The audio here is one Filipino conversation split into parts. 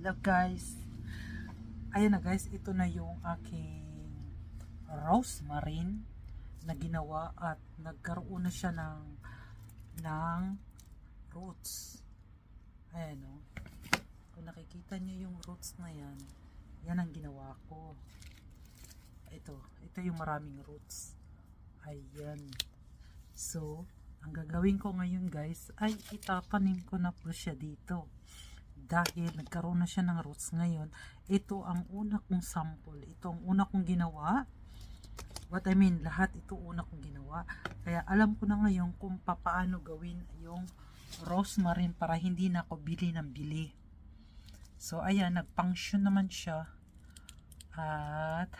Hello guys. Ayan na guys, ito na yung aking rosemary na ginawa at nagkaroon na siya ng roots. Ayan o. Kung nakikita niyo yung roots na yan, yan ang ginawa ko. Ito yung maraming roots. Ayan. So, ang gagawin ko ngayon guys ay itatanim ko na po siya dito. Dahil nagkaroon na siya ng roots ngayon, ito ang una kong sample. Ito ang una kong ginawa. Lahat ito una kong ginawa. Kaya alam ko na ngayon kung paano gawin yung rosemary para hindi na ako bili ng bili. So, ayan, nag-function naman siya. At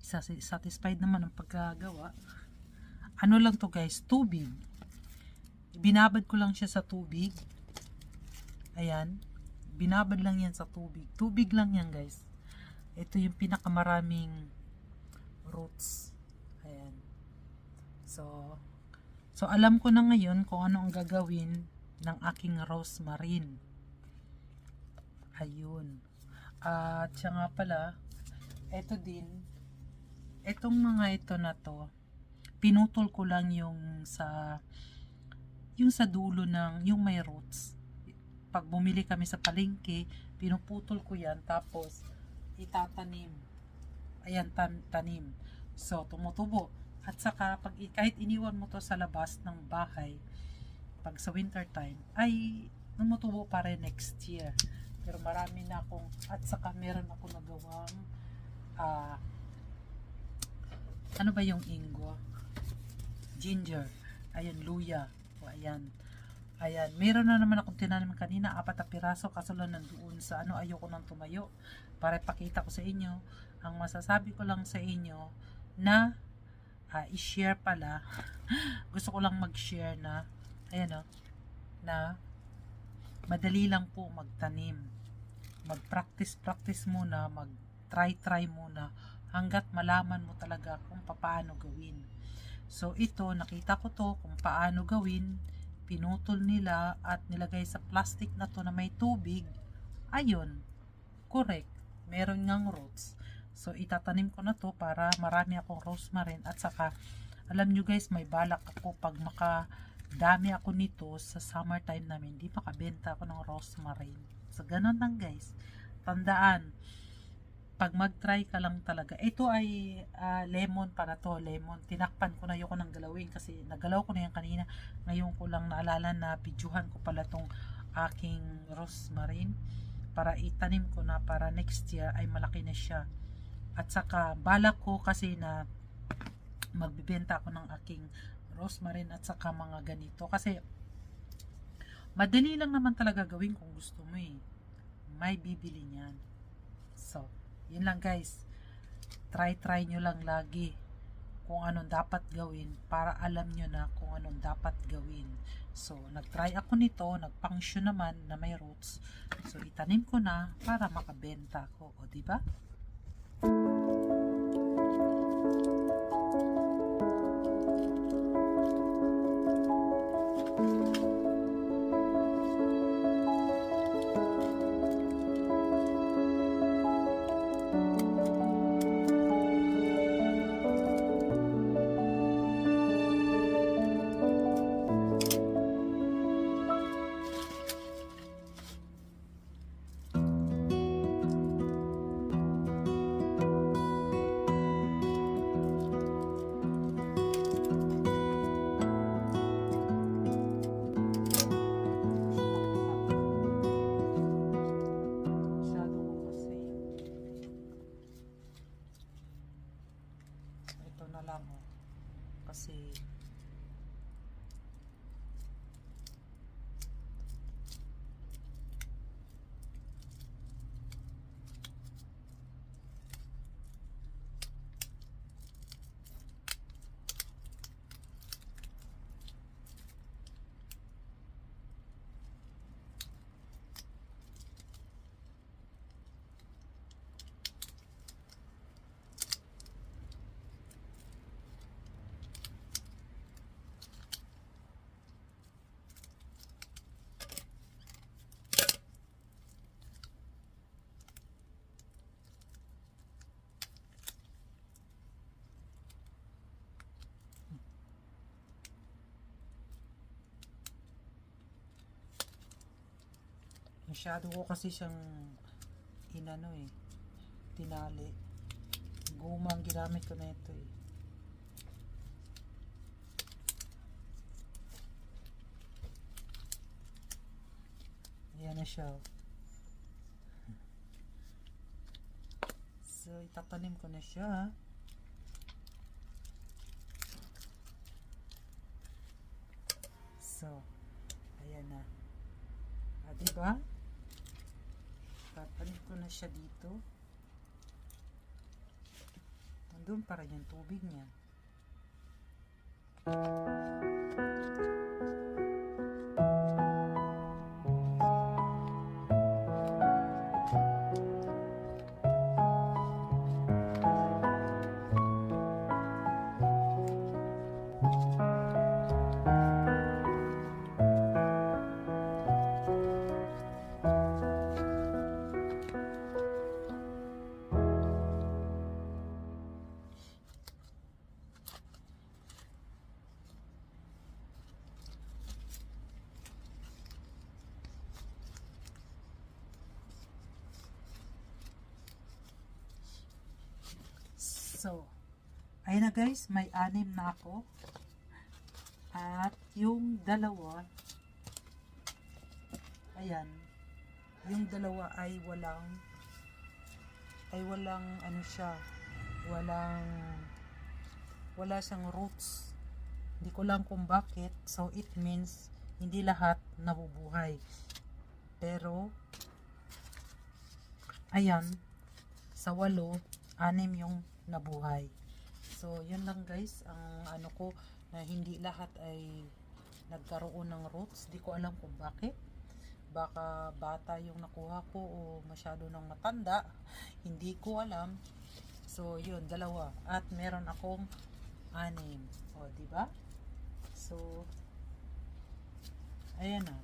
satisfied naman ang pagkagawa. Ano lang to guys, tubig. Binabad ko lang siya sa tubig. Ayan, binabad lang yan sa tubig. Tubig lang yan guys. Ito yung pinakamaraming roots. Ayan. So alam ko na ngayon kung ano ang gagawin ng aking rosemary. Ayun. At siya nga pala, ito din, itong mga ito na to, pinutol ko lang yung sa dulo ng, yung may roots. Pag bumili kami sa palengke, pinuputol ko yan, tapos itatanim. Ayan, tanim. So, tumutubo. At saka, kahit iniwan mo to sa labas ng bahay, pag sa winter time, ay tumutubo pa rin next year. Pero marami na akong, at saka meron ako nagawang, ano ba yung inggo? Ginger. Ayan, luya. O, ayan. Ayan, meron na naman akong tinanim kanina, 4 na piraso, kaso lang nandoon sa ayoko nang tumayo para ipakita ko sa inyo. Ang masasabi ko lang sa inyo na i-share pala. Gusto ko lang mag-share na ayan na madali lang po magtanim. Mag-practice muna, mag-try muna hanggat malaman mo talaga kung paano gawin. So ito, nakita ko to kung paano gawin. Pinutol nila at nilagay sa plastic na to na may tubig. Ayun, correct, meron ngang roots. So itatanim ko na to para marami akong rosemary. At saka alam nyo guys, may balak ako pag makadami ako nito sa summertime namin, di makabenta ako ng rosemary. So ganun lang guys, tandaan, pag mag-try ka lang talaga. Ito ay lemon para to, lemon. Tinakpan ko na, ayoko nang galawin kasi nagalaw ko na yan kanina. Ngayon ko lang naalala na videohan ko pala tong aking rosemary para itanim ko na para next year ay malaki na siya. At saka balak ko kasi na magbibenta ako ng aking rosemary at saka mga ganito kasi madali lang naman talaga gawin kung gusto mo eh. May bibili niyan. So, yun lang guys, try nyo lang lagi kung anong dapat gawin para alam nyo na kung anong dapat gawin. So nag-try ako nito, nag-function naman na may roots, so itanim ko na para makabenta ko, o diba? Kasi Masyado ko kasi siyang inano eh, tinali. Guma ang ginamit ko na ito eh. Ayan na siya. So, itatanim ko na siya. So, ayan na. Diba? Tatanim ko na siya dito. Nandun pa rin yung tubig niya. So, ayun na guys, may 6 na ako. At yung dalawa, ayan, yung dalawa ay walang ano siya, wala siyang roots. Hindi ko lang kung bakit. So, it means hindi lahat nabubuhay. Pero, ayan, sa 8, 6 yung nabuhay. So, yun lang guys, ang ano ko, na hindi lahat ay nagkaroon ng roots. Di ko alam kung bakit. Baka bata yung nakuha ko o masyado nang matanda. Hindi ko alam. So, yun, 2. At meron akong 6. O, diba? So, ayan na.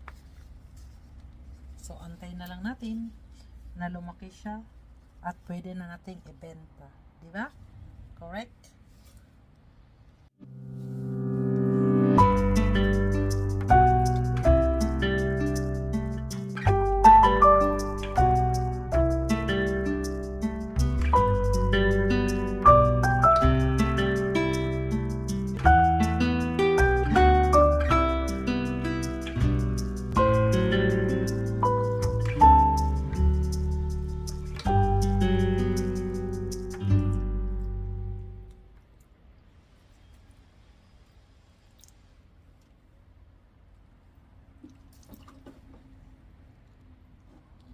So, antay na lang natin na lumaki siya at pwede na nating ibenta. Diba? Correct?